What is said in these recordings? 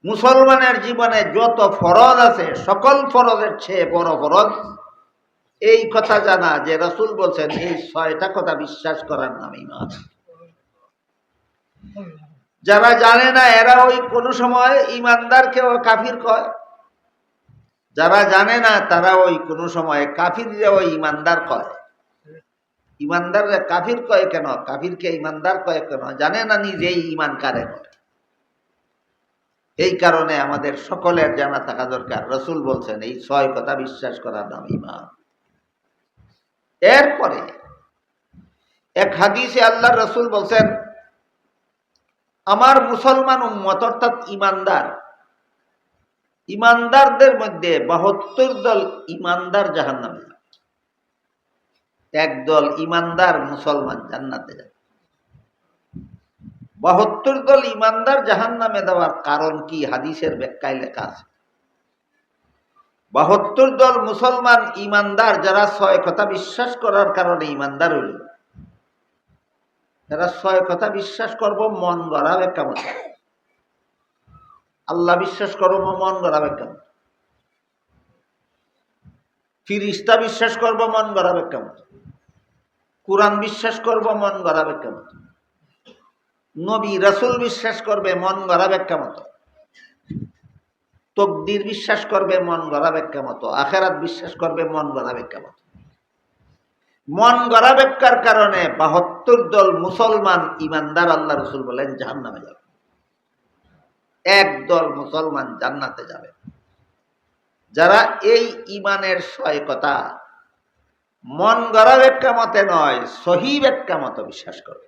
মুসলমানের জীবনে যত ফরজ আছে সকল ফরজের চেয়ে বড় ফরজ এই কথা জানা যে রাসূল বলছেন এই 6টা কথা বিশ্বাস করার নাম ঈমান। যারা জানে না এরা ওই কোন সময় ঈমানদারকেও কাফির কয়, যারা জানে না তারা ওই কোন সময় কাফিররাও ঈমানদার কয়। ঈমানদাররা কাফির কয় কেন, কাফিরকে ঈমানদার কয় কেন, জানে না নিজেই ঈমান কারে কয়। এই কারণে আমাদের সকলের জানা থাকা দরকার রাসূল বলছেন এই 6 কথা বিশ্বাস করার নাম ঈমান। এরপরে এক হাদিসে আল্লাহ রাসূল বলছেন আমার মুসলমান উম্মত অর্থাৎ ঈমানদার, ঈমানদারদের মধ্যে 72 দল ঈমানদার জাহান্নামে যাবে, একদল ঈমানদার মুসলমান জান্নাতে যাবে। 72 দল ঈমানদার জাহান্নামে দেওয়ার কারণ কি হাদিসের ব্যাখ্যায় লেখা আছে। 72 দল মুসলমান ঈমানদার যারা 6 কথা বিশ্বাস করার কারণে ঈমানদার হইল, এরা 6 কথা বিশ্বাস করব মন গড়াবে কেমন, আল্লাহ বিশ্বাস করব মন গড়াবে কেমন, ফিরিস্তা বিশ্বাস করব মন গড়াবে কেমন, কুরআন বিশ্বাস করব মন গড়াবে কেমন, নবী রাসূল বিশ্বাস করবে মন গড়াবে কেমন, তকদির বিশ্বাস করবে মন গড়াবে কেমন, আখিরাত বিশ্বাস করবে মন গড়াবে কেমন। মন গড়া ব্যাখ্যার কারণে 72 দল মুসলমান ঈমানদার আল্লাহ রাসূল বলেন জাহান্নামে যাবে, এক দল মুসলমান জান্নাতে যাবে। যারা এই ঈমানের 6 কথা মন গড়া ব্যাখ্যা মতে নয় সহিহ ব্যাখ্যা মতে বিশ্বাস করে,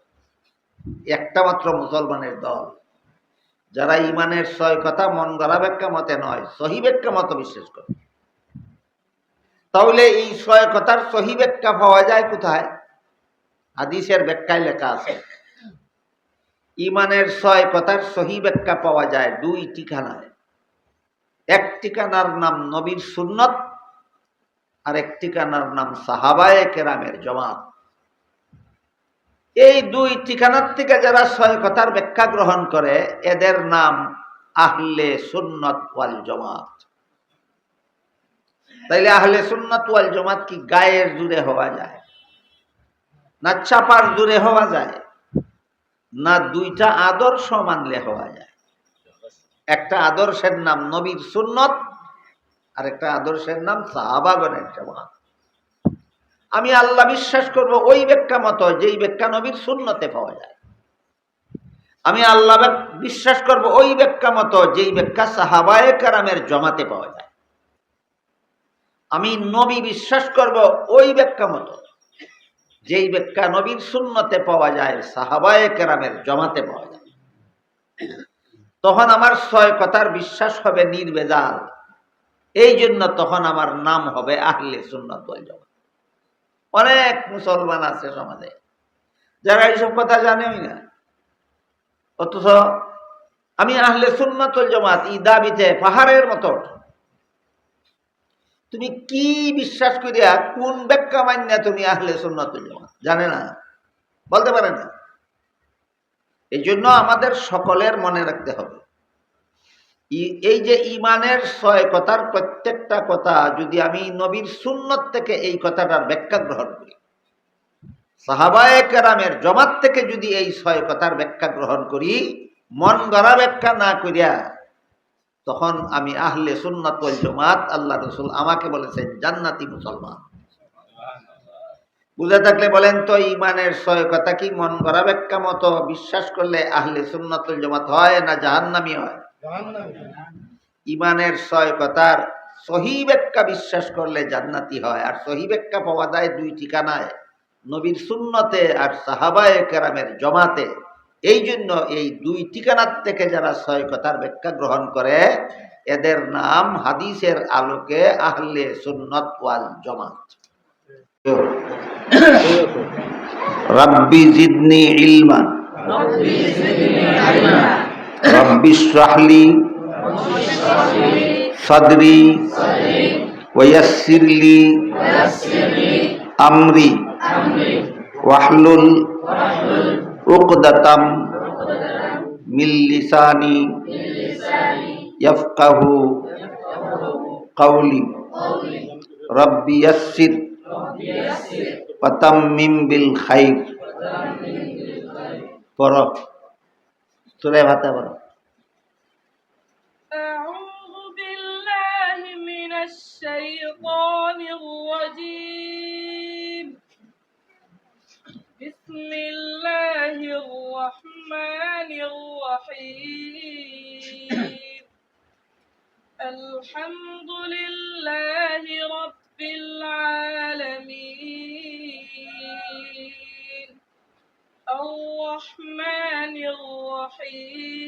একটা মাত্র মুসলমানের দল যারা ঈমানের 6 কথা মন গড়া ব্যাখ্যা মতে নয় সহিহ ব্যাখ্যা মতে বিশ্বাস করে। তাহলে এই 6 কথার সহিহ ব্যাখ্যা পাওয়া যায় কোথায়? হাদিসের ব্যাখ্যায় লেখা আছে ঈমানের 6 কথার সহিহ ব্যাখ্যা পাওয়া যায় 2 ঠিকানায়। এক ঠিকানার নাম নবীর সুন্নত, আর এক ঠিকানার নাম সাহাবায়ে কেরামের জামাত। এই 2 ঠিকানার থেকে যারা 6 কথার ব্যাখ্যা গ্রহণ করে এদের নাম আহলে সুন্নাত ওয়াল জামাত। তাইলে আহলে সুন্নাত ওয়াল জামাত কি গায়ের জুড়ে হওয়া যায়, না চাপার জুড়ে হওয়া যায়, না 2টা আদর্শ মানলে হওয়া যায়? একটা আদর্শের নাম নবীর সুন্নত আর একটা আদর্শের নাম সাহাবাগণের জামাত। আমি আল্লাহ বিশ্বাস করব ওই ব্যাখ্যা মতো যেই ব্যাখ্যা নবীর সুন্নতে পাওয়া যায়, আমি আল্লাহ বিশ্বাস করব ওই ব্যাখ্যা মতো যেই ব্যাখ্যা সাহাবায়ে কেরামের জামাতে পাওয়া যায়। আমি নবী বিশ্বাস করব ওই ব্যাখ্যা মতো যেই ব্যাখ্যা নবীর সুন্নতে পাওয়া যায় সাহাবায়ে কেরামের জামাতে পাওয়া যায়। তখন আমার 6 কথার বিশ্বাস হবে নির্ভেজাল, এই জন্য তখন আমার নাম হবে আহলে সুন্নাত ওয়াল জামাত। অনেক মুসলমান আছে সমাজে যারা এইসব কথা জানেই না, অথচ আমি আহলে সুন্নাত ওয়াল জামাত এই দাবিতে পাহাড়ের মতো। তুমি কি বিশ্বাস করিয়া কোন ব্যাখ্যা মান্যা তুমি আহলে সুন্নাত ওয়াল জামাত জানে না, বলতে পারে না। এই জন্য আমাদের সকলের মনে রাখতে হবে এই যে ঈমানের 6 কথার প্রত্যেকটা কথা যদি আমি নবীর সুন্নত থেকে এই কথাটার ব্যাখ্যা গ্রহণ করি, সাহাবায়ে কেরামের জামাত থেকে যদি এই 6 কথার ব্যাখ্যা গ্রহণ করি মন গড়া ব্যাখ্যা না করিয়া, তখন আমি আহলে সুন্নাত ওয়াল জামাত। আল্লাহ রাসূল আমাকে বলেছেন জান্নাতি মুসলমান। বুঝে থাকলে বলেন তো ঈমানের 6 কথা কি মন গড়া ব্যাখ্যা মতো বিশ্বাস করলে আহলে সুন্নাত ওয়াল জামাত হয় না জাহান্নামী হয়? ঈমানের 6 কথার সহিহ ব্যাখ্যা বিশ্বাস করলে জান্নাতি হয়, আর সহিহ ব্যাখ্যা পাওয়া যায় 2 ঠিকানায় নবীর সুন্নতে আর সাহাবায়ে কেরামের জামাতে। এই জন্য এই 2 ঠিকানার থেকে যারা 6 কথার ব্যাখ্যা গ্রহণ করে এদের নাম হাদিসের আলোকে আহলে সুন্নাত ওয়াল জামাত। রাব্বি জিদনি ইলমা, রাব্বি ইশরাহ লি সাদরি ওয়ায়াসসির লি আমরি ওয়াহলুল উকদাতাম মিন লিসানি ইয়াফকাহু কওলি রব্বি ইয়াসসির ওয়া তাম্মিম বিল খাইর। পড়ো সূরা ফাতিহা পড়ো। أعوذ بالله من الشيطان الرجيم. بسم الله الرحمن الرحيم. الحمد لله رب العالمين. الرحمن الرحيم.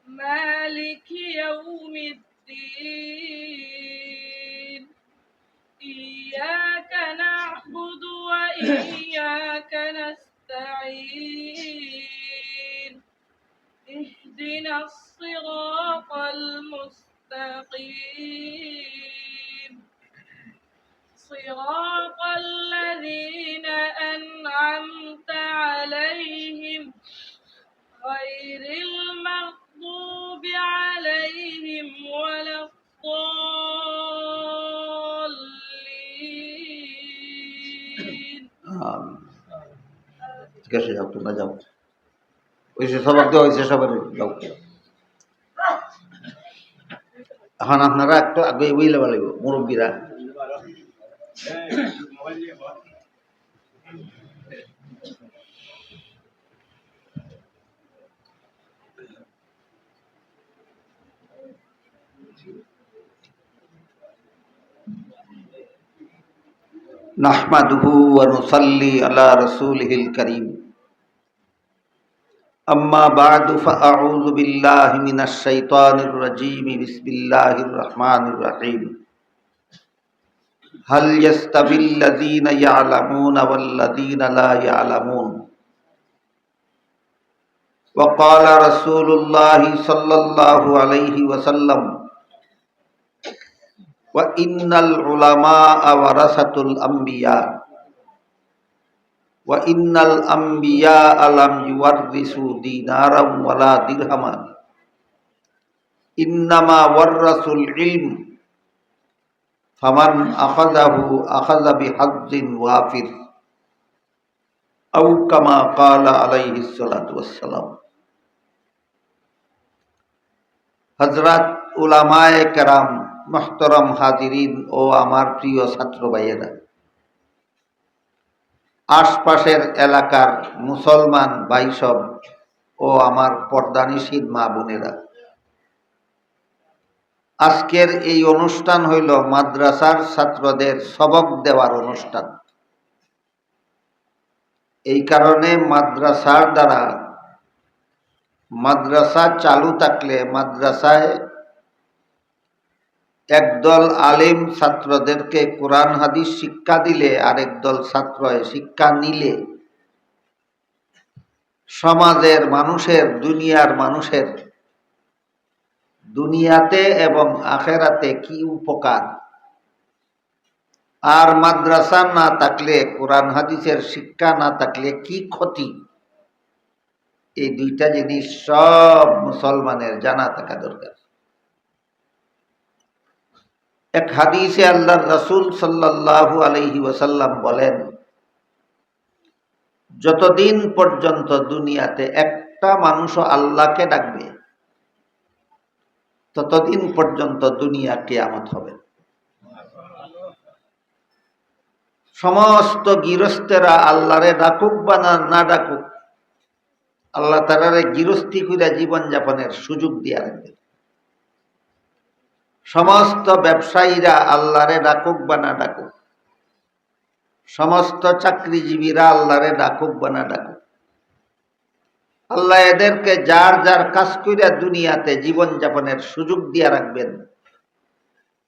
مالك يوم الدين. إياك نعبد وإياك نستعين. اهدنا الصراط المستقيم. صراط الذين أنعمت عليهم غير المغضوب عليهم ولا الضالين. ঠিক আছে, যাও তোমরা যাও, ওই যে সবক দেওয়া হয়েছে সবার যাও। এখন আপনারা একটু আগে বুঝলে ভালো লাগবে মুরব্বীরা। নাহমাদুহু ওয়া নুসাল্লি আলা রাসূলিহিল কারীম। আম্মা বা'দু ফাআউযু বিল্লাহি মিনাশ শাইতানির রাজীম। বিসমিল্লাহির রহমানির রহিম। হাল ইয়াস্তাবিল্লাযীনা ইয়া'লামুনা ওয়াল্লাযীনা লা ইয়া'লামুন। ওয়া ক্বালা রাসূলুল্লাহি সাল্লাল্লাহু আলাইহি ওয়াসাল্লাম ওয়া ইন্নাল উলামা'a ওয়ারাসাতুল আমবিয়া ওয়া ইন্নাল আমবিয়া'a লাম ইউওয়াররিসু দীনারাম ওয়ালা দিরহামান ইন্নামা ওয়াররাসুল ইলম ফামান আখাযাহু আখাযা বিহাজ্জিন ওয়াফির আও কামা ক্বালা আলাইহিস সালাতু ওয়াসসালাম। হযরত উলামায়ে কেরাম, মুহতারাম হাজিরিন ও আমার প্রিয় ছাত্র ভাইয়েরা, আশপাশের এলাকার মুসলমান ভাইসব ও আমার পর্দানিশীন মা বোনেরা, আজকের এই অনুষ্ঠান হইল মাদ্রাসার ছাত্রদের সবক দেওয়ার অনুষ্ঠান। এই কারণে মাদ্রাসার দ্বারা, মাদ্রাসা চালু থাকলে মাদ্রাসায় একদল আলেম ছাত্রদেরকে কোরআন হাদিস শিক্ষা দিলে আরেক দল ছাত্র শিক্ষা নিলে সমাজের মানুষের, দুনিয়ার মানুষের দুনিয়াতে এবং আখেরাতে কি উপকার, আর মাদ্রাসা না থাকলে, কোরআন হাদিসের শিক্ষা না থাকলে কি ক্ষতি, এই দুইটা জিনিস সব মুসলমানের জানা থাকা দরকার। এক হাদিসে আল্লাহর রাসূল সাল্লাল্লাহু আলাইহি ওয়াসাল্লাম বলেন, যতদিন পর্যন্ত দুনিয়াতে একটা মানুষও আল্লাহকে ডাকবে ততদিন পর্যন্ত দুনিয়া কিয়ামত হবে। সমস্ত গৃহস্থেরা আল্লাহরে ডাকুক বা না ডাকুক, আল্লাহ তাআলারে গৃহস্থী কইরা জীবন যাপনের সুযোগ দিয়া রাখবেন। সমস্ত ব্যবসায়ীরা আল্লাহরে ডাকুক বা না ডাকুক, সমস্ত চাকরিজীবীরা আল্লাহরে ডাকুক বা না ডাকুক, আল্লাহ এদেরকে যার যার কাজ কইরা দুনিয়াতে জীবন যাপনের সুযোগ দিয়া রাখবেন।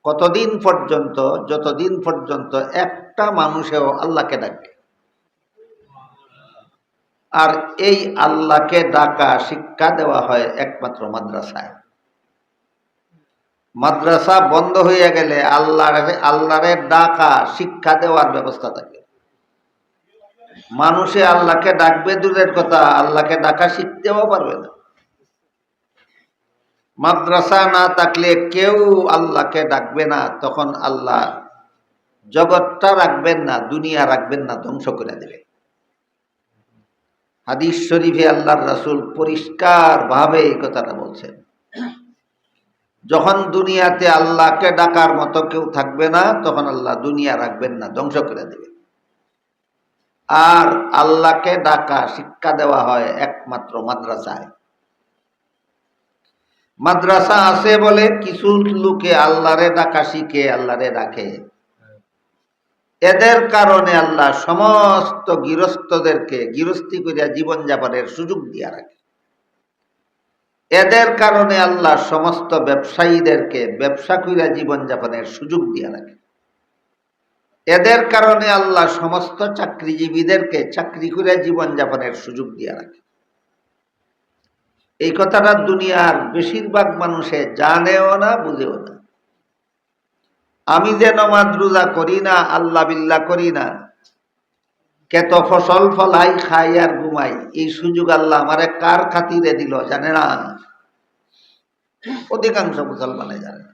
কতদিন পর্যন্ত? যতদিন পর্যন্ত একটা মানুষেও আল্লাহকে ডাকবে। আর এই আল্লাহকে ডাকা শিক্ষা দেওয়া হয় একমাত্র মাদ্রাসায়। মাদ্রাসা বন্ধ হয়ে গেলে আল্লাহরে ডাকা শিক্ষা দেওয়ার ব্যবস্থা থাকে। মানুষে আল্লাহকে ডাকবে দূরের কথা, আল্লাহকে ডাকা শিখতেও পারবে না। মাদ্রাসা না থাকলে কেউ আল্লাহকে ডাকবে না, তখন আল্লাহ জগৎটা রাখবেন না, দুনিয়া রাখবেন না, ধ্বংস করে দেবে। হাদিস শরীফে আল্লাহর রাসূল পরিষ্কার ভাবে এই কথাটা বলছেন। যখন দুনিয়াতে আল্লাহকে ডাকার মতো কেউ থাকবে না, তখন আল্লাহ দুনিয়া রাখবেন না, ধ্বংস করে দেবে। আর আল্লাহকে ডাকা শিক্ষা দেওয়া হয় একমাত্র মাদ্রাসায়। মাদ্রাসা আছে বলে কিছু লোকে আল্লাহরে ডাকা শিখে, আল্লাহরে ডাকে। এদের কারণে আল্লাহ সমস্ত গৃহস্থদেরকে গৃহস্থী করিয়া জীবনযাপনের সুযোগ দিয়া রাখে। এদের কারণে আল্লাহ সমস্ত ব্যবসায়ীদেরকে ব্যবসা করিয়া জীবনযাপনের সুযোগ দিয়া রাখে। এদের কারণে আল্লাহ সমস্ত চাকরিজীবীদেরকে চাকরি করিয়া জীবনযাপনের সুযোগ দিয়া রাখে। এই কথাটা দুনিয়ার বেশিরভাগ মানুষে জানেও না, বুঝেও না। আমি যে নামাজ রোজা করি না, আল্লাহ বিল্লাহ করি না, কেত ফসল ফলাই, খাই আর ঘুমাই, এই সুযোগ আল্লাহ আমারে কার খাতিরে দিল জানে না। অধিকাংশ মুসলমানে জানে না।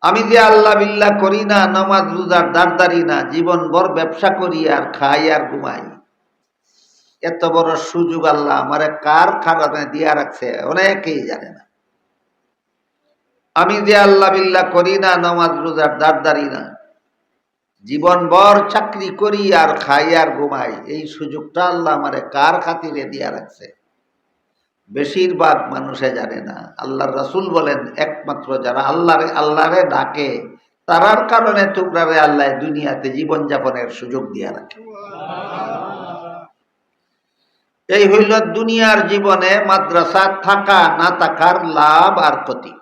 আমি যে আল্লাহ বিল্লাহ করি না, নামাজ রোজার দাঁড়দারি না, জীবনভর ব্যবসা করি আর খাই আর ঘুমাই, এত বড় সুযোগ আল্লাহ আমারে কার কারণে দিয়া রাখছে অনেকেই জানে না। আমি যে আল্লাহ বিল্লাহ করি না, নামাজ রোজার দাঁড়দারি না, জীবনভর চাকরি করি আর খাই আর ঘুমাই, এই সুযোগটা আল্লাহ আমারে কার খাতিরে দিয়া রাখছে বেশিরভাগ মানুষে জানে না। আল্লাহর রাসূল বলেন, একমাত্র যারা আল্লাহরে ডাকে তারার কারণে তোমরারে আল্লাহ দুনিয়াতে জীবনযাপনের সুযোগ দিয়া রাখে। এই হইল দুনিয়ার জীবনে মাদ্রাসা থাকা না থাকার লাভ আর ক্ষতি।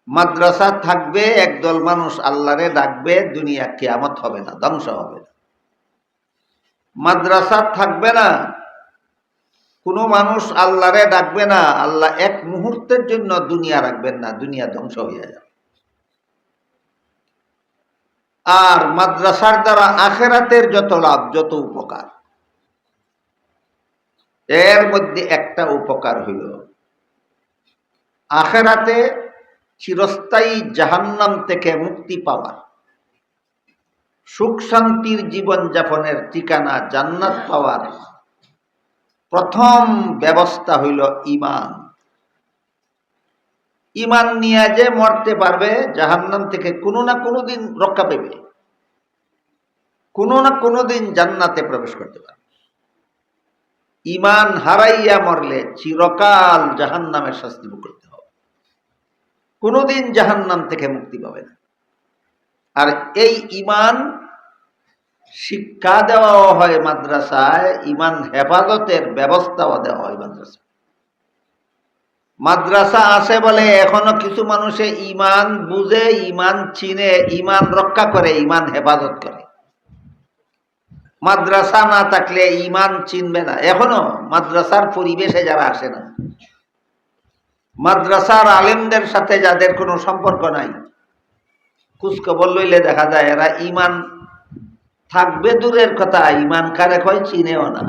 মাদ্রাসা থাকবে, একদল মানুষ আল্লাহরে ডাকবে, দুনিয়া কিয়ামত হবে না, ধ্বংস হবে না। মাদ্রাসা থাকবে না, কোনো মানুষ আল্লাহরে ডাকবে না, আল্লাহ এক মুহূর্তের জন্য দুনিয়া রাখবেন না, দুনিয়া ধ্বংস হয়ে যাবে। আর মাদ্রাসার দ্বারা আখিরাতের যত লাভ, যত উপকার, এর মধ্যে একটা উপকার হইল আখিরাতে চিরস্থায়ী জাহান্নাম থেকে মুক্তি পাওয়ার, সুখ শান্তির জীবন যাপনের ঠিকানা জান্নাত পাওয়ার প্রথম ব্যবস্থা হইল ঈমান। ঈমান নিয়ে যে মরতে পারবে, জাহান্নাম থেকে কোনো না কোনো দিন রক্ষা পেবে, কোনো না কোনো দিন জান্নাতে প্রবেশ করতে পারবে। ঈমান হারাইয়া মরলে চিরকাল জাহান্নামের শাস্তি ভোগ করতে হবে, কোনোদিন জাহান্নাম থেকে মুক্তি পাবে না। আর এই ঈমান শিক্ষা দেওয়াও হয় মাদ্রাসায়, ঈমান হেফাজতের ব্যবস্থাও দেওয়া হয় মাদ্রাসায়। মাদ্রাসা আছে বলে এখনো কিছু মানুষে ঈমান বুঝে, ঈমান চিনে, ঈমান রক্ষা করে, ঈমান হেফাজত করে। মাদ্রাসা না থাকলে ঈমান চিনবে না। এখনো মাদ্রাসার পরিবেশে যারা আসে না, মাদ্রাসার আলেমদের সাথে যাদের কোনো সম্পর্ক নাই, খোঁজখবর লইলে দেখা যায় এরা ঈমান থাকবে দূরের কথা, ঈমান কারে কয় চিনেও না।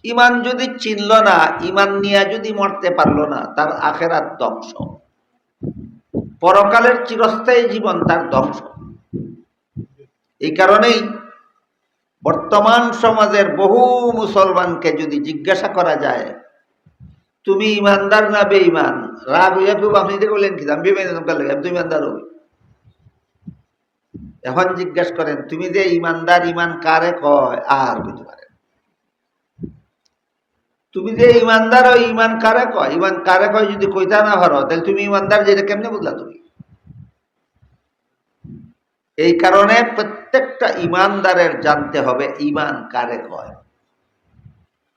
ঈমান যদি চিনল না, ঈমান নিয়ে যদি মরতে পারলো না, তার আখিরাত ধ্বংস, পরকালের চিরস্থায়ী জীবন তার ধ্বংস। এই কারণেই বর্তমান সমাজের বহু মুসলমানকে যদি জিজ্ঞাসা করা যায়, তুমি ইমানদার না বেঈমান, রাগ হইয়া খুব আপনি বললেন কি আমি বেঈমান, তুমি ইমানদার হই। এখন জিজ্ঞাসা করেন, তুমি যে ইমানদার, ইমান কারে কয়? আর বুঝতে পারেন, তুমি যে ইমানদার ও ইমান কারে কয়? ইমান কারে কয় যদি কইতা না পারো, তাহলে তুমি ইমানদার যেটা কেমনে বুঝলা তুমি? এই কারণে প্রত্যেকটা ইমানদারের জানতে হবে ইমান কারে কয়,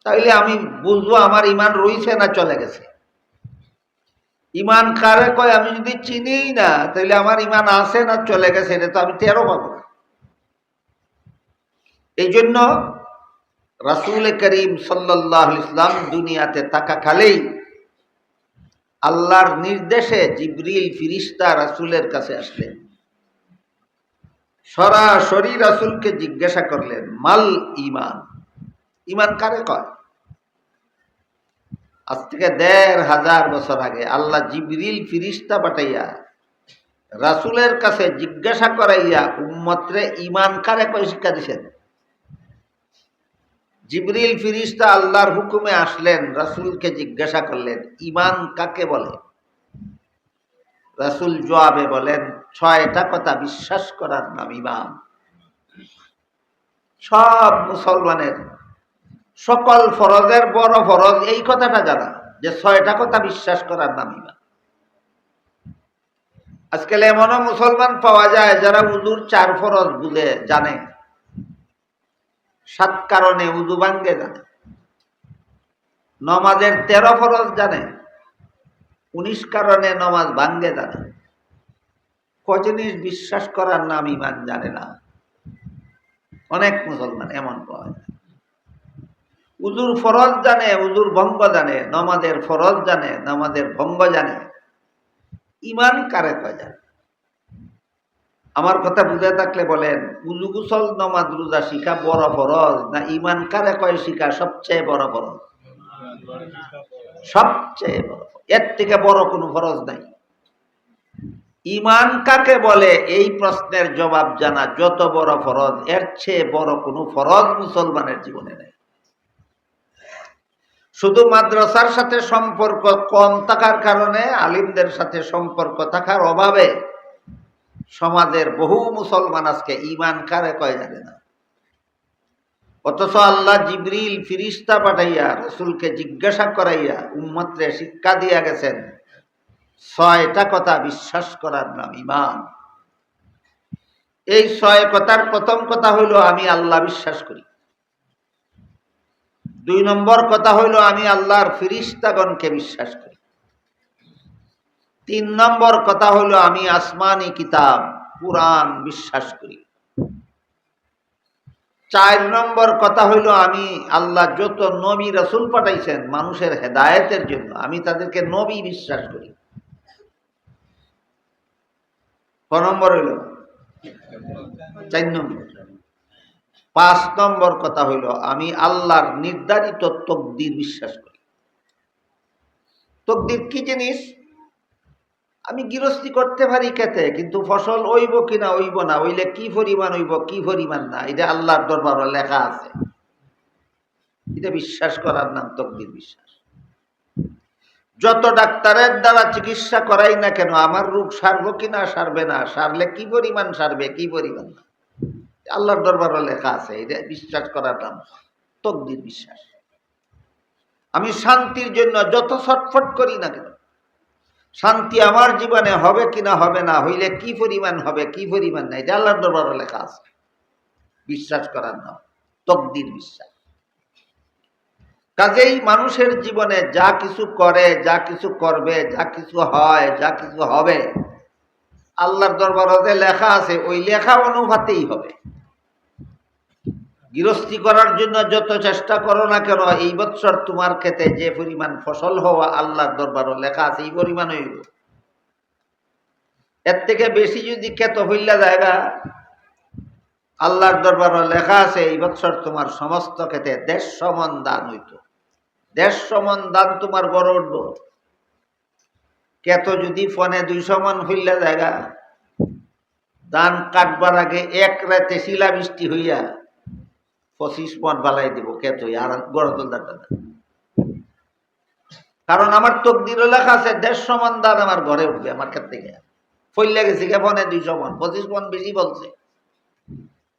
তাইলে আমি বুঝবো আমার ইমান রইছে না চলে গেছে। ইমান কারে কয় আমি যদি চিনি না, তাহলে আমার ইমান আছে না চলে গেছে এটা তো আমি টেরও পাবো না। এই জন্য রাসূল করিম সাল্লাল্লাহু আলাইহি ওয়াসাল্লাম দুনিয়াতে থাকাকালেই আল্লাহর নির্দেশে জিবরিল ফিরিস্তা রাসূলের কাছে আসলেন, সরাসরি রাসূলকে জিজ্ঞাসা করলেন, মাল ঈমান, ঈমান কারে কয়? আজ থেকে ১৫০০ বছর আগে আল্লাহ জিবরিল ফিরিস্তা পাঠাইয়া রাসূলের কাছে জিজ্ঞাসা করাইয়া উম্মতরে ঈমান কারে কয় শিক্ষা দিছেন। জিবরিল ফিরিস্তা আল্লাহর হুকুমে আসলেন, রাসূলকে জিজ্ঞাসা করলেন ঈমান কাকে বলে। রাসূল জবাবে বলেন ৬টা কথা বিশ্বাস করার নাম ঈমান। সব মুসলমানের সকল ফরজের বড় ফরজ এই কথাটা জানা, যে ৬টা কথা বিশ্বাস করার নাম ঈমান। আজকাল এমনও মুসলমান পাওয়া যায় যারা উযুর ৪ ফরজ বুঝে জানে, ৭ কারণে উযু ভাঙ্গে জানে, নমাজের ১৩ ফরজ জানে, ১৯ কারণে নমাজ ভাঙ্গে জানে। জিনিস বিশ্বাস করার নাম ঈমান জানে না। অনেক মুসলমান এমন পাওয়া যায়। উযুর ফরজ জানে, উযুর ভঙ্গ জানে, নমাজের ফরজ জানে, নমাজের ভঙ্গ জানে, ঈমান কারে কয় জানে। আমার কথা বুঝে থাকলে বলেন, উযু গোসল নমাজ রোজা শিখা বড় ফরজ না ঈমান কারে কয় শিখা সবচেয়ে বড় ফরজ? সবচেয়ে বড়। এর থেকে বড় কোনো ফরজ নাই। ঈমান কাকে বলে এই প্রশ্নের জবাব জানা যত বড় ফরজ, এর চেয়ে বড় কোনো ফরজ মুসলমানের জীবনে নেই। শুধু মাদ্রাসার সাথে সম্পর্ক কম থাকার কারণে, আলিমদের সাথে সম্পর্ক থাকার অভাবে সমাজের বহু মুসলমান আজকে ঈমান কারে কয় জানে না। অথচ আল্লাহ জিবরিল ফিরিস্তা পাঠাইয়া রাসূলকে জিজ্ঞাসা করাইয়া উম্মতরে শিক্ষা দিয়া গেছেন ৬টা কথা বিশ্বাস করার নাম ঈমান। এই ৬ কথার প্রথম কথা হইল আমি আল্লাহ বিশ্বাস করি। ২ নম্বর কথা হইল আমি আল্লাহর ফিরিস্তাগণকে বিশ্বাস করি। ৩ নম্বর কথা হইল আমি আসমানি কিতাব কুরআন বিশ্বাস করি। ৪ নম্বর কথা হইল আমি আল্লাহ যত নবী রাসূল পাঠাইছেন মানুষের হেদায়েতের জন্য, আমি তাদেরকে নবী বিশ্বাস করি। ক নম্বর হইল? ৪ নম্বর। ৫ নম্বর কথা হইল আমি আল্লাহর নির্ধারিত তকদির বিশ্বাস করি। তকদির কি জিনিস? আমি গৃহস্থী করতে পারি খেতে, কিন্তু ফসল হইব কিনা হইব না, হইলে কি পরিমাণ হইব কি পরিমাণ না, এটা আল্লাহর দরবারে লেখা আছে। এটা বিশ্বাস করার নাম তকদির বিশ্বাস। যত ডাক্তারের দ্বারা চিকিৎসা করাই না কেন, আমার রোগ সারব কিনা সারবে না, সারলে কি পরিমাণ সারবে কি পরিমাণ না, আল্লাহর দরবারে লেখা আছে। এটা বিশ্বাস করার নাম তকদির বিশ্বাস। আমি শান্তির জন্য যত ছটফট করি না কেন, শান্তি আমার জীবনে হবে কিনা হবে না, হইলে কি পরিমাণ হবে কি পরিমাণ না, এটা আল্লাহর দরবারে লেখা আছে। বিশ্বাস করার নাম তকদির বিশ্বাস। কাজেই মানুষের জীবনে যা কিছু করে, যা কিছু করবে, যা কিছু হয়, যা কিছু হবে, আল্লাহর দরবারে লেখা আছে, ওই লেখা অনুপাতেই হবে। গৃহস্থী করার জন্য যত চেষ্টা করো না কেন, এই বৎসর তোমার ক্ষেতে যে পরিমাণ ফসল হওয়া আল্লাহর দরবারে লেখা আছে এই পরিমাণ হইব। এর থেকে বেশি যদি ক্ষেত হইলা জায়গা, আল্লাহর দরবারে লেখা আছে এই বৎসর তোমার সমস্ত ক্ষেতে ১৫০ মণ ধান হইত। ১৫০ মণ ধান তোমার বড় উঠব। ক্ষেত যদি ফনে ২০০ মণ হইলা জায়গা, ধান কাটবার আগে এক রাতে শিলা বৃষ্টি হইয়া ২৫ মণ বালাই দিব ক্ষেত হইয়া, আর গড় তোলদার। কারণ আমার তকদিরও লেখা আছে ১৫০ মণ ধান আমার ঘরে উঠবে আমার ক্ষেত থেকে। ফইলা গেছি কে ফনে ২০০ মণ, ২৫ মণ বেশি বলছে।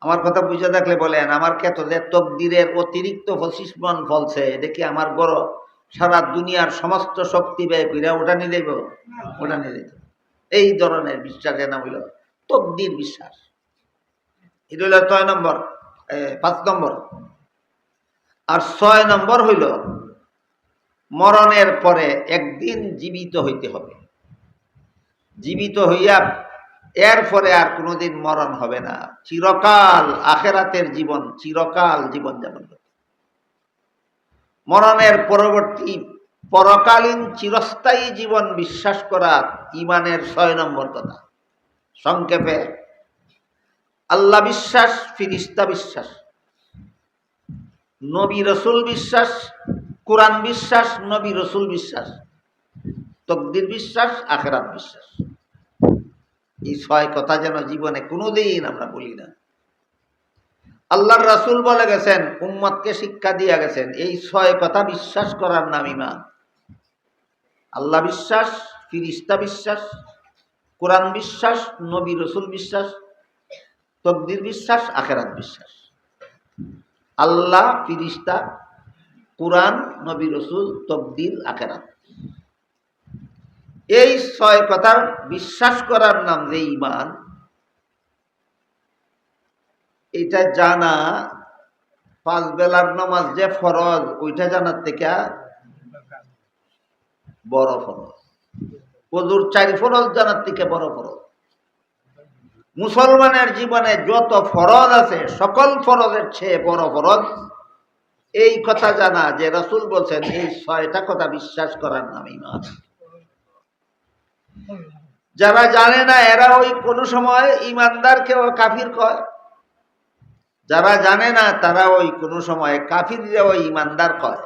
আমার কথা বুঝে থাকলে বলেন, আমার ক্ষেত যে তকদিরের অতিরিক্ত ২৫ মণ ফলছে, এটা কি আমার বড় সারা দুনিয়ার সমস্ত শক্তি ব্যয় করে ওটা নিয়ে দেব? ওটা নিয়ে দেব। এই ধরনের বিশ্বাসের নাম হইল তকদির বিশ্বাস। এটা হইল ৬ নম্বর, ৫ নম্বর। আর ৬ নম্বর হইল মরণের পরে একদিন জীবিত হইতে হবে। জীবিত হইয়া এরপরে আর কোনোদিন মরণ হবে না, চিরকাল আখেরাতের জীবন, চিরকাল জীবন যাপন করবে। মরণের পরবর্তী পরকালীন চিরস্থায়ী জীবন বিশ্বাস করা ঈমানের ৬ নম্বর কথা। সংক্ষেপে আল্লাহ বিশ্বাস, ফিরিস্তা বিশ্বাস, নবী রাসূল বিশ্বাস, কোরআন বিশ্বাস, নবী রসুল বিশ্বাস, তকদির বিশ্বাস, আখিরাত বিশ্বাস। এই 6 কথা যেন জীবনে কোনোদিন আমরা বলি না। আল্লাহর রাসূল বলে গেছেন, উম্মতকে শিক্ষা দিয়ে গেছেন, এই 6 কথা বিশ্বাস করার নাম ঈমান। আল্লাহ বিশ্বাস, ফিরিস্তা বিশ্বাস, কোরআন বিশ্বাস, নবী রসুল বিশ্বাস, তকদির বিশ্বাস, আখিরাত বিশ্বাস। আল্লাহ, ফিরিস্তা, কোরআন, নবী রসুল, তকদির, আখিরাত, এই 6 কথার বিশ্বাস করার নাম যে ঈমান। এটা জানা, 5 বেলার নামাজ যে ফরজ, ওইটা জানার থেকে বড় ফরজ। ওযুর 4 ফরজ জানার থেকে বড় ফরজ। মুসলমানের জীবনে যত ফরজ আছে, সকল ফরজের চেয়ে বড় ফরজ এই কথা জানা যে রাসূল বলছেন এই 6টা কথা বিশ্বাস করার নাম ঈমান। যারা জানে না এরা ওই কোন সময় ঈমানদারকে কাফির কয়, যারা জানে না তারা ওই কোন সময় কাফিররে ওই ঈমানদার কয়।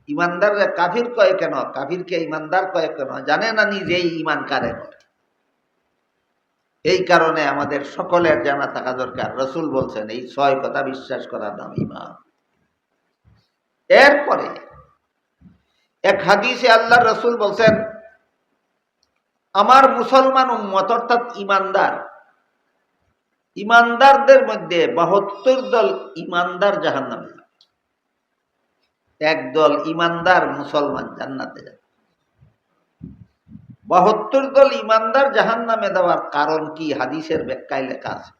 ঈমানদাররে কাফির কয় কেন, কাফিরকে ঈমানদার কয় কেন, জানে না নিজেই ঈমান কারে কয়। এই কারণে আমাদের সকলের জানা থাকা দরকার, রাসূল বলছেন এই 6 কথা বিশ্বাস করার নাম ঈমান। এরপরে এক হাদিসে আল্লাহর রাসূল বলছেন, আমার মুসলমান উম্মত অর্থাৎ ঈমানদার, ঈমানদারদের মধ্যে 72 দল ঈমানদার জাহান্নামে যাবে, এক দল ঈমানদার মুসলমান জান্নাতে যাবে। 72 দল ঈমানদার জাহান্নামে দেওয়ার কারণ কি হাদিসের ব্যাখ্যায় লেখা আছে।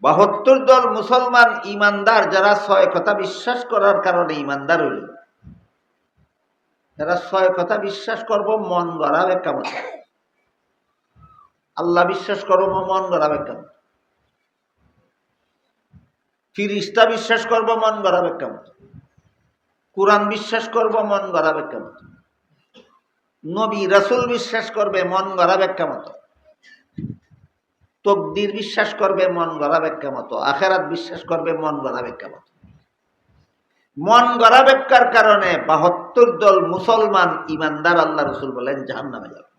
72 দল মুসলমান ঈমানদার যারা 6 কথা বিশ্বাস করার কারণে ঈমানদার হইল, এরা 6 কথা বিশ্বাস করব মন গড়াবে কেমন, আল্লাহ বিশ্বাস করব মন গড়াবে কেমন, ফিরিস্তা বিশ্বাস করব মন গড়াবে কেমন, কোরআন বিশ্বাস করব মন গড়াবে কেমন, নবী রাসূল বিশ্বাস করবে মন গড়াবে কেমন, তকদির বিশ্বাস করবে মন গড়াবে কেমন, আখিরাত বিশ্বাস করবে মন গড়াবে কেমন। মন গড়া ব্যাখ্যার কারণে 72 দল মুসলমান ঈমানদার আল্লাহ রাসূল বলেন জাহান্নামে যাবে,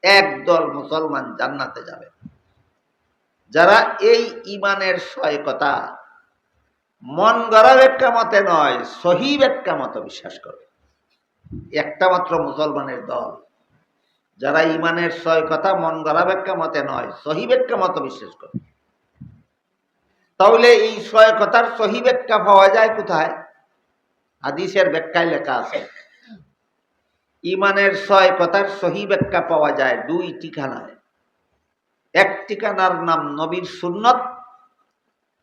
এক দল মুসলমান জান্নাতে যাবে। যারা এই ঈমানের 6 কথা মন গড়া ব্যাখ্যা মতে নয়, সহি ব্যাখ্যা মতো বিশ্বাস করে, একটা মাত্র মুসলমানের দল যারা ঈমানের 6 কথা মন গড়া ব্যাখ্যা মতে নয়, সহি ব্যাখ্যা মতো বিশ্বাস করে। তাহলে এই 6 কথার সহি ব্যাখ্যা পাওয়া যায় কোথায়? হাদিসের ব্যাখ্যায় লেখা আছে, ঈমানের 6 কথার সহি ব্যাখ্যা পাওয়া যায় 2 ঠিকানায়। এক ঠিকানার নাম নবীর সুন্নত,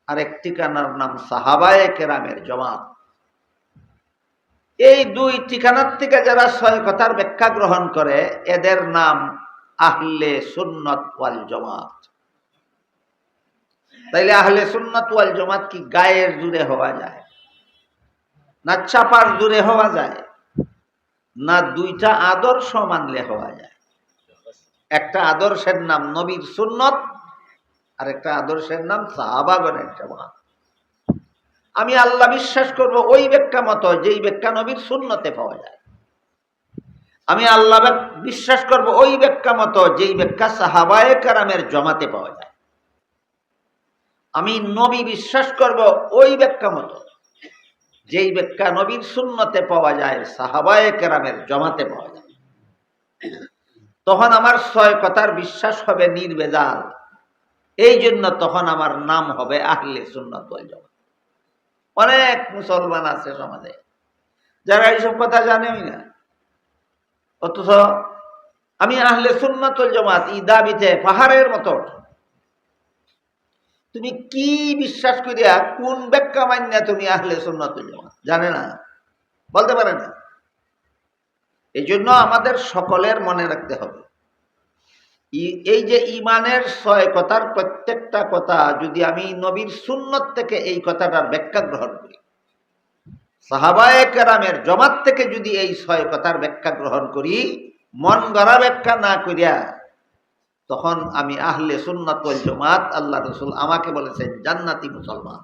আর এক ঠিকানার নাম সাহাবায়ে কেরামের জামাত। এই 2 ঠিকানার থেকে যারা 6 কথার ব্যাখ্যা গ্রহণ করে এদের নাম আহলে সুন্নাত ওয়াল জামাত। তাইলে আহলে সুন্নাত ওয়াল জামাত কি গায়ের জুড়ে হওয়া যায়, না চাপার জুড়ে হওয়া যায়, না 2টা আদর্শ মানলে হওয়া যায়? একটা আদর্শের নাম নবীর সুন্নত, আর একটা আদর্শের নাম সাহাবাগণের জামাত। আমি আল্লাহ বিশ্বাস করব ওই ব্যাখ্যা মতো যেই ব্যাখ্যা নবীর সুন্নতে পাওয়া যায়, আমি আল্লাহ বিশ্বাস করব ওই ব্যাখ্যা মতো যেই ব্যাখ্যা সাহাবায়ে কেরামের জামাতে পাওয়া যায়। আমি নবী বিশ্বাস করব ওই ব্যাখ্যা মতো যেই ব্যাখ্যা নবীর সুন্নতে পাওয়া যায়, সাহাবায়ে কেরামের জামাতে পাওয়া যায়। তখন আমার 6 কথার বিশ্বাস হবে নির্ভেজাল। এই জন্য তখন আমার নাম হবে আহলে সুন্নাত ওয়াল জামাত। অনেক মুসলমান আছে সমাজে যারা এইসব কথা জানেই না, অথচ আমি আহলে সুন্নাত ওয়াল জামাত এই দাবিতে পাহাড়ের মতো। তুমি কি বিশ্বাস করিয়া কোন ব্যাখ্যা মান্যা তুমি আহলে সুন্নাত ওয়াল জামাত জানে না, বলতে পারে না। এই জন্য আমাদের সকলের মনে রাখতে হবে, এই যে ঈমানের 6 কথার প্রত্যেকটা কথা যদি আমি নবীর সুন্নত থেকে এই কথাটার ব্যাখ্যা গ্রহণ করি, সাহাবায়ে কেরামের জামাত থেকে যদি এই 6 কথার ব্যাখ্যা গ্রহণ করি, মন গড়া ব্যাখ্যা না করিয়া, তখন আমি আহলে সুন্নাত ওয়াল জামাত। আল্লাহ রাসূল আমাকে বলেছেন জান্নাতি মুসলমান।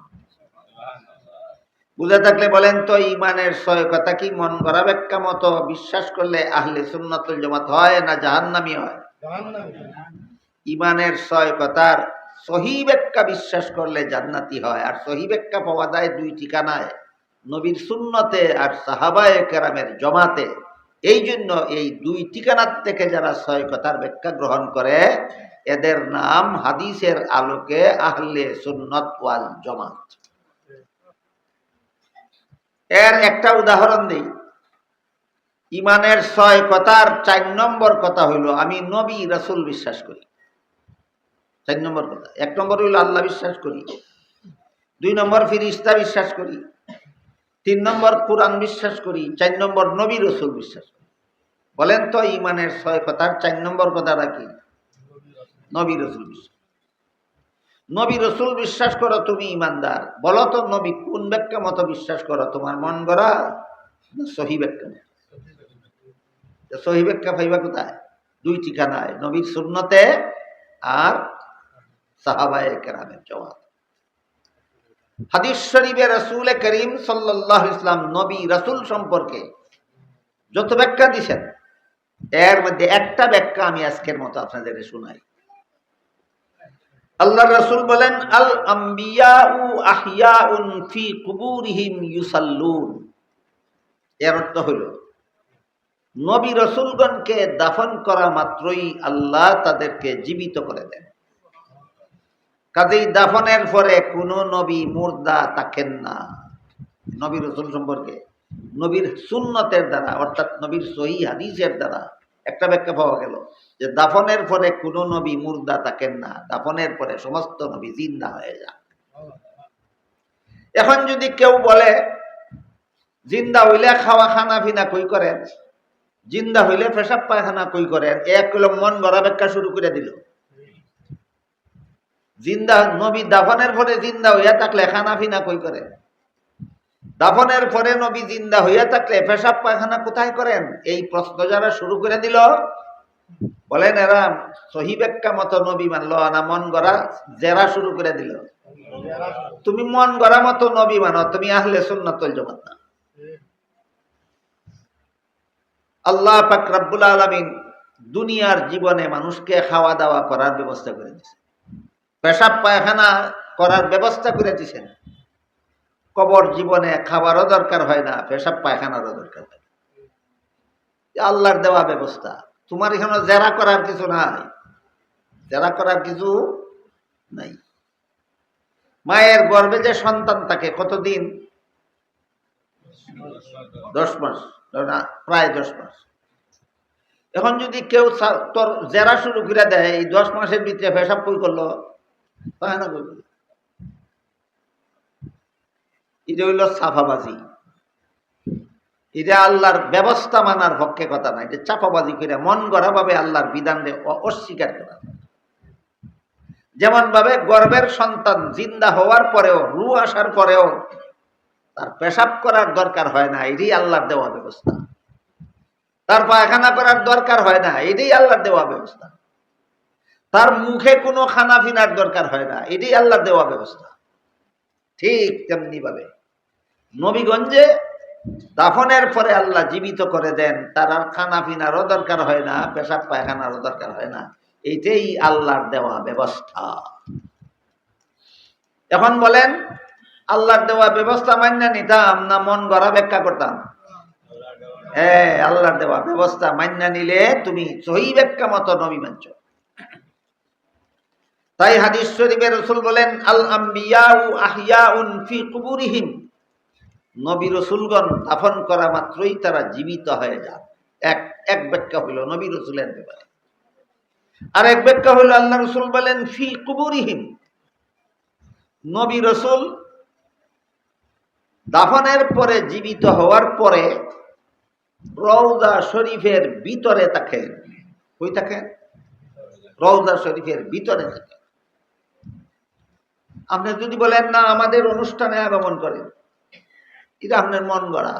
বুঝে থাকলে বলেন তো, ইমানের 6 কথা কি মন গড়া ব্যাখ্যা মতো বিশ্বাস করলে আহলে সুন্নাতুল জামাত হয় না জাহান্নামী হয়? ইমানের 6 কথার সহি ব্যাখ্যা বিশ্বাস করলে জান্নাতি হয়। আর সহি ব্যাখ্যা পাওয়া যায় 2 ঠিকানায়, নবীর সুন্নতে আর সাহাবায়ে কেরামের জমাতে। এই জন্য এই 2 ঠিকানার থেকে যারা 6 কথার ব্যাখ্যা গ্রহণ করে, এদের নাম হাদিসের আলোকে আহলে সুন্নাত ওয়াল জামাত। এর একটা উদাহরণ দিই। ইমানের 6 কথার 4 নম্বর কথা হইল আমি নবী রাসূল বিশ্বাস করি। 4 নম্বর কথা। 1 নম্বর হইল আল্লাহ বিশ্বাস করি, 2 নম্বর ফেরেশতা বিশ্বাস করি, 3 নম্বর কোরআন বিশ্বাস করি, 4 নম্বর নবী রাসূল বিশ্বাস করি। বলেন তো ইমানের 6 কথার 4 নম্বর কথাটা কি? নবী রাসূল বিশ্বাস। নবী রাসূল বিশ্বাস করো, তুমি ইমানদার। বলো তো নবী কোন ব্যাখ্যা মতো বিশ্বাস করো, তোমার মন গড়া না সহি ব্যাখ্যা? সহি ব্যাখ্যা পাইবা কোথায়? 2 ঠিকানায়, নবীর সুন্নতে আর সাহাবায়ে কেরামের জমাত। হাদিস শরীফে রাসূল করিম সাল্লাল্লাহু আলাইহি ওয়াসাল্লাম নবী রাসূল সম্পর্কে যত ব্যাখ্যা দিয়েছেন, এর মধ্যে একটা ব্যাখ্যা আমি আজকের মতো আপনাদের শোনাই। আল্লাহ রাসূল বলেন, আল আম্বিয়াউ আহইয়াউন ফি কুবুরিহিম ইউসাল্লুন। এর অর্থ হলো নবী রাসূলগণকে দাফন করা মাত্রই আল্লাহ তাদেরকে জীবিত করে দেন। কাজেই দাফনের পরে কোনো নবী মুর্দা থাকেন না। নবী রাসূল সম্পর্কে নবীর সুন্নতের দ্বারা, অর্থাৎ নবীর সহি হাদিসের দ্বারা একটা ব্যাখ্যা পাওয়া গেল যে দাফনের পরে কোনো নবী মুর্দা থাকেন না, দাফনের পরে সমস্ত নবী জিন্দা হয়ে যান। এখন যদি কেউ বলে জিন্দা হইলে খাওয়া খানা পিনা কই করেন, জিন্দা হইলে পেশাব পায়খানা কই করেন, এক কিলো মন গড়া ব্যাখ্যা শুরু করে দিল। জিন্দা নবী দাফনের পরে জিন্দা হইয়া থাকলে খানা পিনা কই করেন? দাফনের পরে নবী জিন্দা হইয়া থাকলে পেশাব পায়খানা কোথায় করেন? এই প্রশ্ন যারা শুরু করে দিল, বলেন এরা সহি ব্যাখ্যা মতো নবী মানলো না মন গড়া জেরা শুরু করে দিল? তুমি মন গড়া মতো নবী মানো, তুমি আহলে সুন্নাতুল জামাত না। আল্লাহ পাক রব্বুল আলামিন দুনিয়ার জীবনে মানুষকে খাওয়া দাওয়া করার ব্যবস্থা করে দিয়েছেন, পেশাব পায়খানা করার ব্যবস্থা করে দিয়েছেন। কবর জীবনে খাবারও দরকার হয় না, পেশাব পায়খানারও দরকার হয় না। আল্লাহর দেওয়া ব্যবস্থা। তোমার এখানে জেরা করার কিছু নাই, জেরা করার কিছু নাই। মায়ের গর্ভে যে সন্তান থাকে কতদিন? 10 মাস, না প্রায় 10 মাস। এখন যদি কেউ তোর জেরা শুরু করে দেয়, এই 10 মাসের ভিতরে পেশাব কই করলো, পায়খানা কই করলো, এটা হইল সাফাবাজি। এটা আল্লাহর ব্যবস্থা মানার পক্ষে কথা না, এটা চাপাবাজি করে মন গড়া ভাবে আল্লাহর বিধানকে অস্বীকার করা। যেমন ভাবে গর্ভের সন্তান জিন্দা হওয়ার পরেও, রূহ আসার পরেও তার পেশাব করার দরকার হয় না, এটাই আল্লাহর দেওয়া ব্যবস্থা। তার পায়খানা করার দরকার হয় না, এটাই আল্লাহর দেওয়া ব্যবস্থা। তার মুখে কোনো খানা পিনার দরকার হয় না, এটাই আল্লাহর দেওয়া ব্যবস্থা। ঠিক তেমনি ভাবে নবীগঞ্জে দাফনের পরে আল্লাহ জীবিত করে দেন, তার আর খানা পিনারও দরকার হয় না, পেশাব পায়খানারও দরকার হয় না, এইটাই আল্লাহর দেওয়া ব্যবস্থা। এখন বলেন আল্লাহর দেওয়া ব্যবস্থা মান্য নিতাম না মন গড়া ব্যাখ্যা করতাম? হ্যাঁ, আল্লাহর দেওয়া ব্যবস্থা মান্য নিলে তুমি সহি ব্যাখ্যা মতো নবী মানছ। তাই হাদিস শরীফে রাসূল বলেন, আল আম্বিয়াউ আহইয়াউন ফি কুবুরিহিম। নবী রাসূলগণ দাফন করা মাত্রই তারা জীবিত হয়ে যান। এক ব্যাখ্যা হইল নবী রাসূলের ব্যাপারে। আর এক ব্যাখ্যা হইল আল্লাহ রাসূল বলেন ফি কুবুরিহিম। নবী রাসূল দাফনের পরে জীবিত হওয়ার পরে রওজা শরীফের ভিতরে থাকেন। কই থাকেন? রওজা শরীফের ভিতরে থাকেন। আপনি যদি বলেন না আমাদের অনুষ্ঠানে আগমন করেন, এটা আপনার মন গড়া।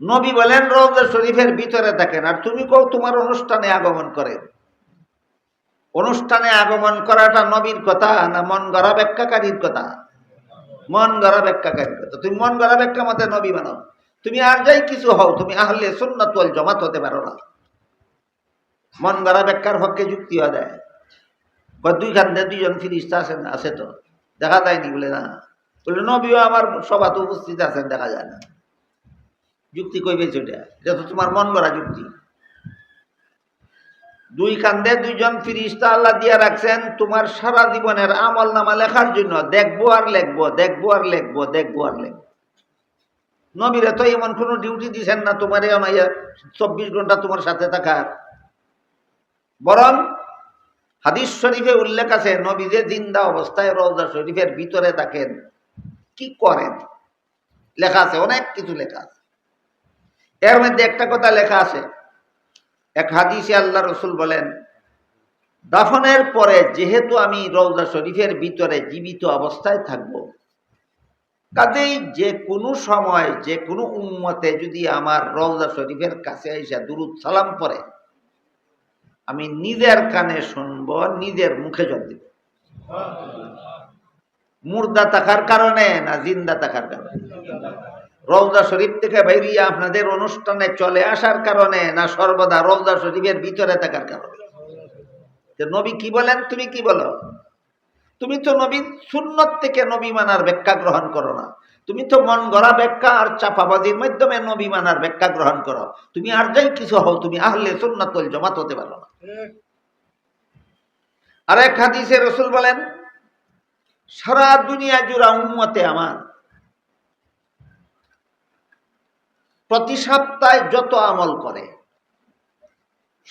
নবী বলেন রওজা শরীফের ভিতরে থাকেন, আর তুমি কও তোমার অনুষ্ঠানে আগমন করেন। অনুষ্ঠানে আগমন করাটা নবীর কথা না মন গড়া ব্যাখ্যাকারীর কথা? মন গড়া ব্যাখ্যাকারী কথা। তুমি মন গড়া ব্যাখ্যা মতে নবী বানাও, তুমি আর যাই কিছু হও, তুমি আহলে সুন্নাত ওয়াল জামাত হতে পারো না। মন গড়া ব্যাখ্যার পক্ষে যুক্তিও দেয়, দুই খান্দে দুইজন ফিরিস্তা আছেন, আছে তো, দেখা যায়নি বলে না, বলে নবীও আমার সভাতে উপস্থিত আছেন, দেখা যায় না। যুক্তি কই পেয়েছে এটা? এটা তো তোমার মন গড়া যুক্তি। দুই কান্দে দুইজন ফিরিস্তা আল্লাহ দিয়া রাখছেন তোমার সারা জীবনের আমল নামা লেখার জন্য। দেখবো আর লেখবো, দেখবো আর লেখবো, দেখবো আর লেখবো। নবীরে তো এমন কোনো ডিউটি দিচ্ছেন না তোমার 24 ঘন্টা তোমার সাথে থাকার। বরং হাদিস শরীফে উল্লেখ আছে নবী যে জিন্দা অবস্থায় রওজা শরীফের ভিতরে থাকেন, কি করেন লেখা আছে, অনেক কিছু লেখা আছে। এর মধ্যে একটা কথা লেখা আছে, এক হাদিসে আল্লাহ রসুল বলেন, দাফনের পরে যেহেতু আমি রওজা শরীফের ভিতরে জীবিত অবস্থায় থাকব, কাজেই যে কোনো সময় যে কোনো উম্মতে যদি আমার রওজা শরীফের কাছে এসে দুরুদ সালাম পড়ে, আমি নিজের কানে শুনব, নিজের মুখে জল দিব। মুর্দা থাকার কারণে না জিন্দা থাকার কারণে? রওজা শরীফ থেকে বাইরিয়া আপনাদের অনুষ্ঠানে চলে আসার কারণে না সর্বদা রওজা শরীফের ভিতরে থাকার কারণে? নবী কি বলেন, তুমি কি বলো? তুমি তো নবী সুন্নত থেকে নবী মানার ব্যাখ্যা গ্রহণ করো না, তুমি তো মন গড়া ব্যাখ্যা আর চাপাবাজির মাধ্যমে নবী মানার ব্যাখ্যা গ্রহণ করো। তুমি আর যাই কিছু হও, তুমি আহলে সুন্নাত ওয়াল জামাত হতে পারো না। আর এক হাদিসে রাসূল বলেন, সারা দুনিয়া জুড়া উম্মতে আমার প্রতি সপ্তাহে যত আমল করে,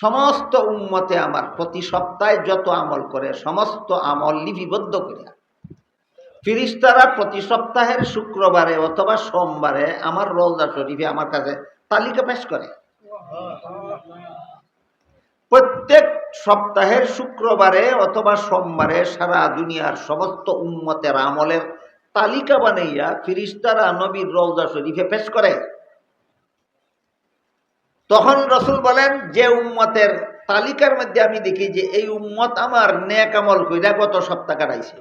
সমস্ত উম্মতে আমার প্রতি সপ্তাহে যত আমল করে, সমস্ত আমল লিপিবদ্ধ করে ফিরিস্তারা প্রতি সপ্তাহের শুক্রবারে অথবা সোমবারে আমার রওজা শরীফে আমার কাছে তালিকা পেশ করে। প্রত্যেক সপ্তাহের শুক্রবারে অথবা সোমবারে সারা দুনিয়ার সমস্ত উম্মতের আমলের তালিকা বানাইয়া ফিরিস্তারা নবীর রওজা শরীফে পেশ করে। তখন রসুল বলেন, যে উম্মতের তালিকার মধ্যে আমি দেখি যে এই উম্মত আমার নেক আমল কইরা গত সপ্তাহ কাটাইছে,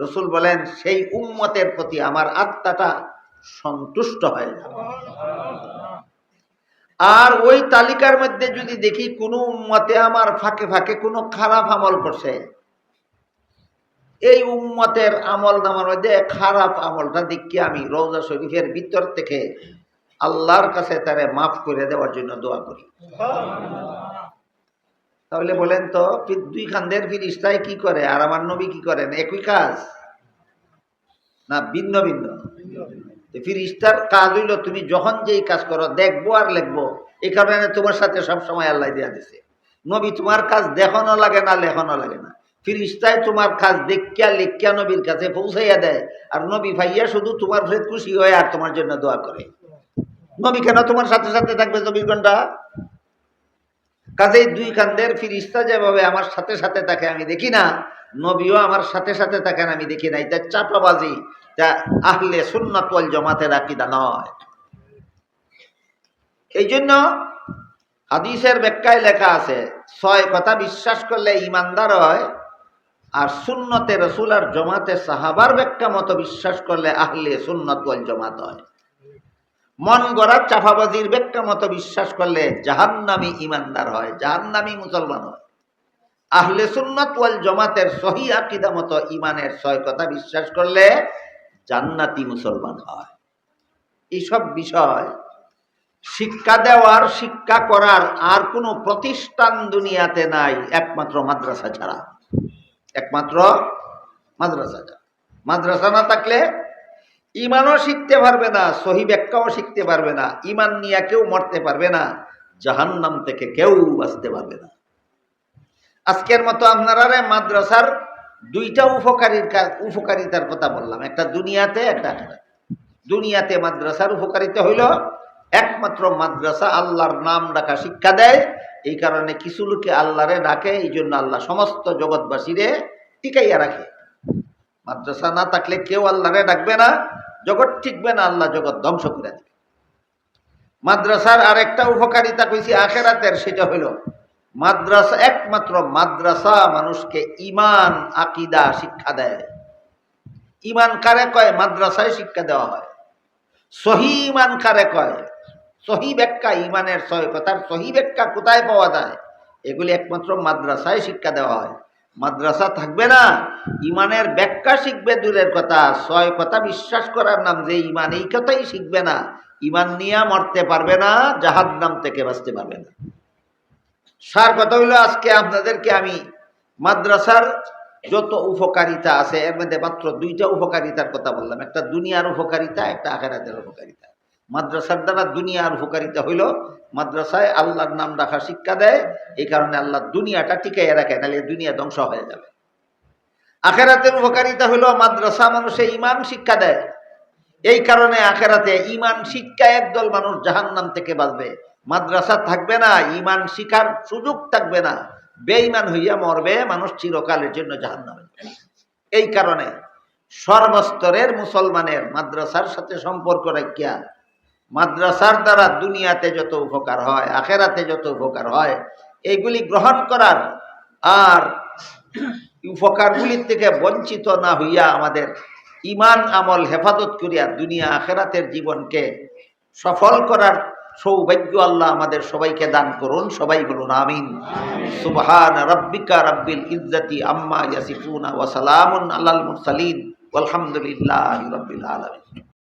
রসুল বলেন সেই উম্মতের প্রতি আমার আত্মাটা সন্তুষ্ট হয়ে যাবে। আর ওই তালিকার মধ্যে যদি দেখি কোনো উম্মতে আমার ফাঁকে ফাঁকে কোনো খারাপ আমল করছে, এই উম্মতের আমল নামার মধ্যে খারাপ আমলটা দেখি আমি রওজা শরীফের ভিতর থেকে আল্লাহর কাছে তারে মাফ করে দেওয়ার জন্য দোয়া করি। তাহলে বলেন তো, দুই খান্দের ফিরিস্তায় কি করে আর আমার নবী কি করেন? একই কাজ না ভিন্ন ভিন্ন? ফিরিস্তার কাজ হইল তুমি যখন যেই কাজ করো দেখবো আর লিখবো, এই কারণে তোমার সাথে সবসময় আল্লাহ দেয়া দিছে। নবী তোমার কাজ দেখানো লাগে না, লেখানো লাগে না, ফিরিস্তায় তোমার কাজ দেখিয়া লিখিয়া নবীর কাছে পৌঁছাইয়া দেয়। আর নবী ভাইয়া শুধু তোমার ফের খুশি হয় আর তোমার জন্য দোয়া করে। নবী কেন তোমার সাথে সাথে থাকবে 24 ঘন্টা? কাজেই দুই কান্দের ফিরিস্তা যেভাবে আমার সাথে সাথে থাকে আমি দেখি না, নবীও আমার সাথে সাথে থাকেন আমি দেখি না। এটা চাপাবাজি, যা আহলে সুন্নাত ওয়াল জামাতের আকীদা নয়। এই জন্য হাদিসের ব্যাখ্যায় লেখা আছে, 6 কথা বিশ্বাস করলে ইমানদার হয়, আর সুন্নতে রাসূল আর জামাতে সাহাবার ব্যাখ্যা মতো বিশ্বাস করলে আহলে সুন্নাত ওয়াল জামাত হয়। মন গড়া চাপাবাজির ব্যাখ্যা মতো বিশ্বাস করলে জাহান্নামী ইমানদার হয়, জাহান্নামী মুসলমান হয়। আহলে সুন্নাত ওয়াল জামাতের সহিহ আকীদা মতো ইমানের 6 কথা বিশ্বাস করলে জান্নাতি মুসলমান হয়। এইসব বিষয় শিক্ষা দেওয়ার, শিক্ষা করার আর কোনো প্রতিষ্ঠান দুনিয়াতে নাই, একমাত্র মাদ্রাসা ছাড়া। একমাত্র মাদ্রাসা ছাড়া। মাদ্রাসা না থাকলে ইমানও শিখতে পারবে না, সহি ব্যাখ্যাও শিখতে পারবে না, ইমান নিয়ে কেউ মরতে পারবে না, জাহান্নাম থেকে কেউ বাঁচতে পারবে না। আজকের মতো আপনারা মাদ্রাসার 2টা উপকারিতার কথা বললাম, একটা দুনিয়াতে, একটা আখিরাতে। দুনিয়াতে মাদ্রাসার উপকারিতা হইল একমাত্র মাদ্রাসা আল্লাহর নাম ডাকা শিক্ষা দেয়। এই কারণে কিছু লোকে আল্লাহরে ডাকে, এই জন্য আল্লাহ সমস্ত জগৎবাসীরে টিকাইয়া রাখে। মাদ্রাসা না থাকলে কেউ আল্লাহরে ডাকবে না, জগৎ টিকবে না, আল্লাহ জগৎ ধ্বংস করে দেবে। মাদ্রাসার আরেকটা উপকারিতা কইছি আখিরাতের, সেটা হইল মাদ্রাসা, একমাত্র মাদ্রাসা মানুষকে ঈমান আকীদা শিক্ষা দেয়। ইমান কারে কয়? মাদ্রাসায় শিক্ষা দেওয়া হয়। সহি ইমান কারে কয়? সহি ব্যাখ্যা, ইমানের ছয় কথার সহি ব্যাখ্যা কোথায় পাওয়া যায়? এগুলি একমাত্র মাদ্রাসায় শিক্ষা দেওয়া হয়। মাদ্রাসা থাকবে না, ইমানের ব্যাখ্যা শিখবে দূরের কথা, ছয় কথা বিশ্বাস করার নাম যে ইমান, এই কথাই শিখবে না, ইমান নিয়ে মরতে পারবে না, জাহান্নাম থেকে বাঁচতে পারবে না। সার কথা হইল, আজকে আপনাদেরকে আমি মাদ্রাসার যত উপকারিতা আছে এর মধ্যে মাত্র দুইটা উপকারিতার কথা বললাম। একটা দুনিয়ার উপকারিতা, একটা আখিরাতের উপকারিতা। মাদ্রাসার দ্বারা দুনিয়ার উপকারিতা হইল মাদ্রাসায় আল্লাহর নাম রাখা শিক্ষা দেয়, এই কারণে আল্লাহ দুনিয়াটা টিকাইয়া রাখে, নাহলে দুনিয়া ধ্বংস হয়ে যাবে। আখিরাতের উপকারিতা হইল মাদ্রাসা মানুষে ইমান শিক্ষা দেয়, এই কারণে আখিরাতে ইমান শিক্ষা একদল মানুষ জাহান্নাম থেকে বাঁচবে। মাদ্রাসা থাকবে না, ইমান শিখার সুযোগ থাকবে না, বেঈমান হইয়া মরবে মানুষ চিরকালের জন্য জাহান্নামে। এই কারণে সর্বস্তরের মুসলমানের মাদ্রাসার সাথে সম্পর্ক রাখিয়া মাদ্রাসার দ্বারা দুনিয়াতে যত উপকার হয়, আখিরাতে যত উপকার হয়, এইগুলি গ্রহণ করার আর উপকারগুলির থেকে বঞ্চিত না হইয়া আমাদের ইমান আমল হেফাজত করিয়া দুনিয়া আখিরাতের জীবনকে সফল করার সৌভাগ্য আল্লাহ আমাদের সবাইকে দান করুন। সবাই বলুন আমিন। সুবহান রাব্বিকা রাব্বিল ইজ্জাতি আম্মা ইয়াসিফুন ওয়া সালামুন আলাল মুরসালিন ওয়ালহামদুলিল্লাহি রাব্বিল আলামিন।